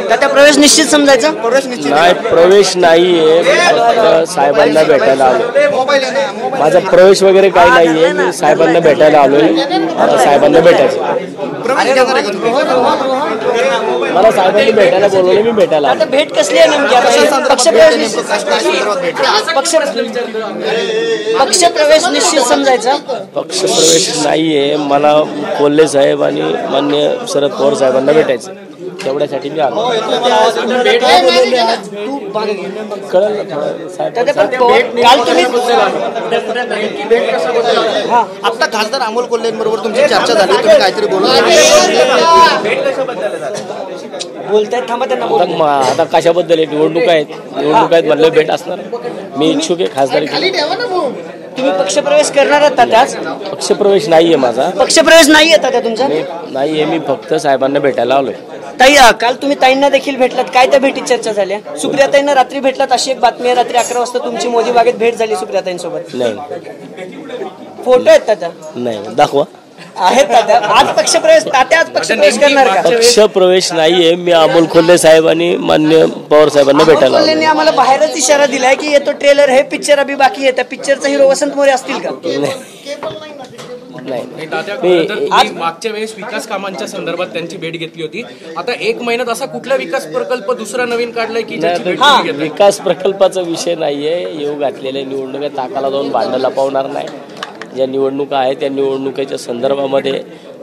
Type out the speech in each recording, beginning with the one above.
त्या प्रवेश निश्चित समजायचा? नाही, प्रवेश नाहीये, फक्त साहेबांना भेटायला आलो. माझा प्रवेश वगैरे काही नाहीये, मी साहेबांना भेटायला आलोय. आता साहेबांना भेटायचं. मला साहेबांनी भेटायला बोलवलं, मी भेटायला आलो. भेट कसली आहे नेमकी? पक्षप्रवेश निश्चित समजायचा? पक्षप्रवेश नाहीये, मला कोल्हे साहेब आणि मान्य शरद पवार साहेबांना भेटायचं, तेवढ्यासाठी मी आलो. कळलं काल तुम्ही आता खासदार अमोल कोल्हेंबरोबर तुमची चर्चा झाली, तुम्ही काहीतरी बोलतायत, थांबा त्यांना. आता कशाबद्दल आहे? निवडणूक आहेत म्हणलं भेट असणार. मी इच्छुक आहे खासदारी. तुम्ही पक्षप्रवेश करणार आहात त्याच? पक्षप्रवेश नाहीये माझा. पक्षप्रवेश नाही येतात का तुमचा? नाहीये, मी फक्त साहेबांना भेटायला आलोय. ताई, काल तुम्ही ताईंना देखील भेटलात, काय त्या भेटीत चर्चा झाल्या? सुप्रियाताईंना रात्री भेटलात अशी एक बातमी आहे, रात्री 11 वाजता तुमची मोदी बागेत भेट झाली सुप्रियाताईंसोबत. नाही, फोटो आहेत तात्या? नाही, दाखवा. आहेत तात्या? आज पक्षप्रवेश, तात्या आज पक्षप्रवेश करणार का? पक्षप्रवेश नाहीये, मी अमोल कोल्हे साहेब आणि मान्य पवार साहेबांना भेटायला आलो. कोल्हेंनी आम्हाला बाहेरच इशारा दिलाय की येतो ट्रेलर, हे पिक्चर अभी बाकी आहे, त्या पिक्चरचा हिरो वसंत मोरे असतील का? आज मागच्या वेळेस विकास कामांच्या संदर्भात त्यांची भेट घेतली होती. आता 1 महिन्यात असा कुठला विकास प्रकल्प दुसरा नवीन काढलाय की विकास प्रकल्पाचा विषय नाहीये. येऊ घातलेल्या निवडणुका ताकाला जाऊन भांडण लपवणार नाही. ज्या निवडणुका आहेत त्या निवडणुकीच्या संदर्भामध्ये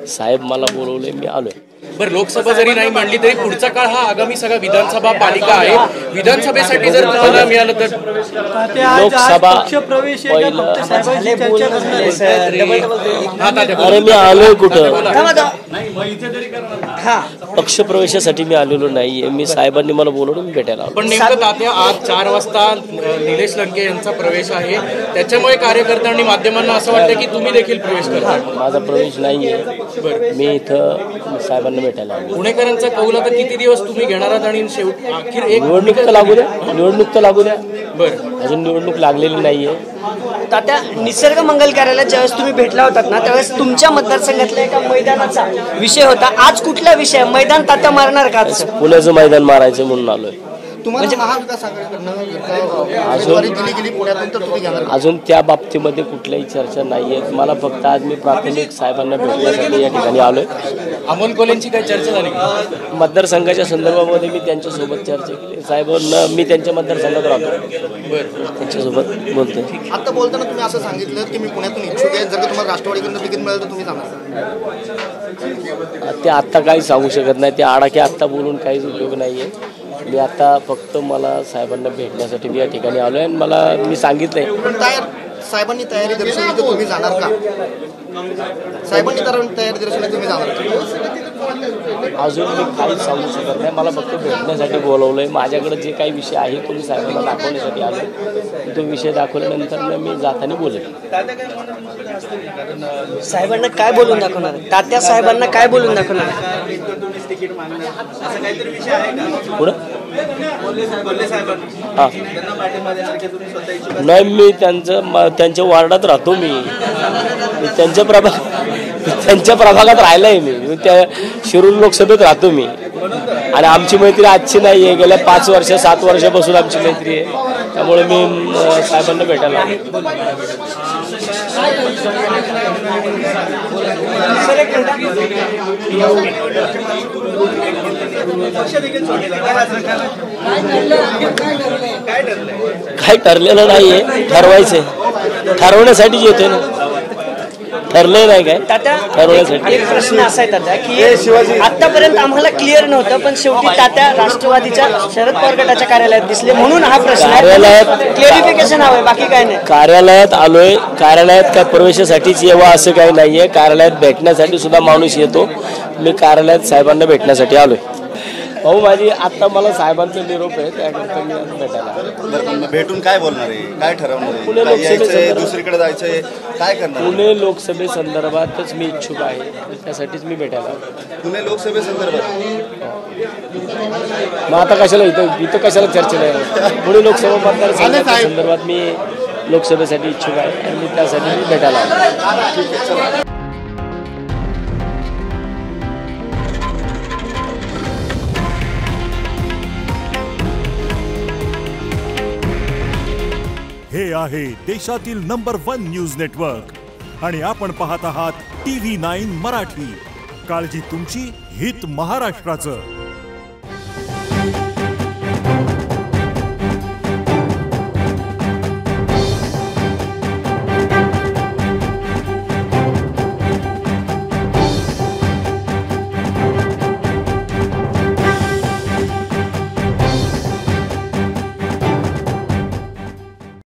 साहेब मला बोलवले, मी आलोय. बरं, लोकसभा जरी नाही मांडली तरी पुढचा काळ हा आगामी सगळा विधानसभा पालिका आहे. विधानसभेसाठी जर तुम्हाला मिळालं तर लोकसभा अरे मी आलोय कुठं? पक्षप्रवेशासाठी मी आलेलो नाहीये, मी साहेबांनी मला बोलवलं, मी भेटायला आलो. पण नेमकं तात्या आज 4 वाजता निलेश लंके यांचा प्रवेश आहे, त्याच्यामुळे कार्यकर्त्यांनी माध्यमांना असं वाटतं की तुम्ही देखील प्रवेश करता. माझा प्रवेश नाहीये, मी इथं साहेबांना भेटायला आलो. पुणेकरांचा कौल आता किती दिवस तुम्ही घेणार आहात आणि शेवटी अखेर एक निवडणूक तर लागू द्या. बरं, अजून निवडणूक लागलेली नाहीये. तात्या, निसर्ग मंगल कार्यालयात ज्यावेळेस तुम्ही भेटला होतात ना, त्यावेळेस तुमच्या मतदारसंघातल्या एका मैदानाचा विषय होता. आज कुठला विषय? मैदान तात्या मारणार का? पुण्याचं मैदान मारायचं म्हणून आलोय. अजून त्या बाबतीमध्ये कुठल्याही चर्चा नाहीये. मला फक्त आज मी प्राथमिक साहेबांना भेटण्यासाठी या ठिकाणी आलोय. अमोल कोल्हेंची काही चर्चा झाली? मतदारसंघाच्या संदर्भामध्ये मी त्यांच्यासोबत चर्चा केली. साहेबांना मी त्यांच्या मतदारसंघात राहतो, त्यांच्यासोबत बोलतोय. आता बोलताना तुम्ही असं सांगितलं की मी पुण्यातून इच्छुक आहे, जर तुम्हाला राष्ट्रवादीकडून तिकीट मिळालं तर तुम्ही जाणार? ते आत्ता काही सांगू शकत नाही. ते आडाखे आत्ता बोलून काहीच उपयोग नाहीये. मी आता फक्त मला साहेबांना भेटण्यासाठी मी या ठिकाणी आलो आहे आणि मला मी सांगितलंय. पण साहेबांनी तयारी दर्शवली तर तुम्ही जाणार का? साहेबांनी तयारी दर्शवली तुम्ही जाणार? अजून मी काहीच सांगू शकत नाही. मला फक्त भेटण्यासाठी बोलवलंय. माझ्याकडे जे काही विषय आहे तो मी साहेबांना दाखवण्यासाठी आलो. तो विषय दाखवल्यानंतर मी जाताना बोलेन. साहेबांना काय बोलून दाखवणार? तात्या साहेबांना काय बोलून दाखवणार? पुढं नाही, मी त्यांच्या वार्डात राहतो. मी त्यांच्या प्रभागात राहिलाय. मी त्या शिरूर लोकसभेत राहतो मी. आणि आमची मैत्री आजची नाही आहे, गेल्या 5 वर्ष 7 वर्षापासून आमची मैत्री आहे. त्यामुळे मी साहेबांना भेटायला काय ठरलेलं नाहीये, ठरवायचंय. ठरवण्यासाठी येतोय ना, ठरलंय नाही काय ठरवण्यासाठी. एक प्रश्न असा आहे तात्या की आतापर्यंत आम्हाला क्लिअर नव्हतं, पण शेवटी तात्या राष्ट्रवादीच्या शरद पवार गटाच्या कार्यालयात दिसले म्हणून हा प्रश्न. कार्यालयात क्लिअरिफिकेशन हवंय, बाकी काय नाही. कार्यालयात आलोय. कार्यालयात काय प्रवेशासाठीच यावं असं काही नाहीये. कार्यालयात भेटण्यासाठी सुद्धा माणूस येतो. मी कार्यालयात साहेबांना भेटण्यासाठी आलोय. भाऊ, माझी आता मला साहेबांचा निरोप आहे, त्याकरता मी भेटायला. भेटून काय बोलणार आहे, काय ठरवणार आहे? पुणे लोकसभेत दुसरीकडे जायचंय, काय करणार? पुणे लोकसभेसंदर्भातच मी इच्छुक आहे, त्यासाठीच मी भेटायला. पुणे लोकसभेसंदर्भात मग आता कशाला इथं कशाला चर्चा नाही? पुणे लोकसभा मतदारसंघाच्या संदर्भात मी लोकसभेसाठी इच्छुक आहे आणि मी त्यासाठी मी भेटायला. हे आहे देशातील नंबर 1 न्यूज नेटवर्क आणि आपण पाहत आहात TV9 मराठी. काळजी तुमची, हित महाराष्ट्राचं.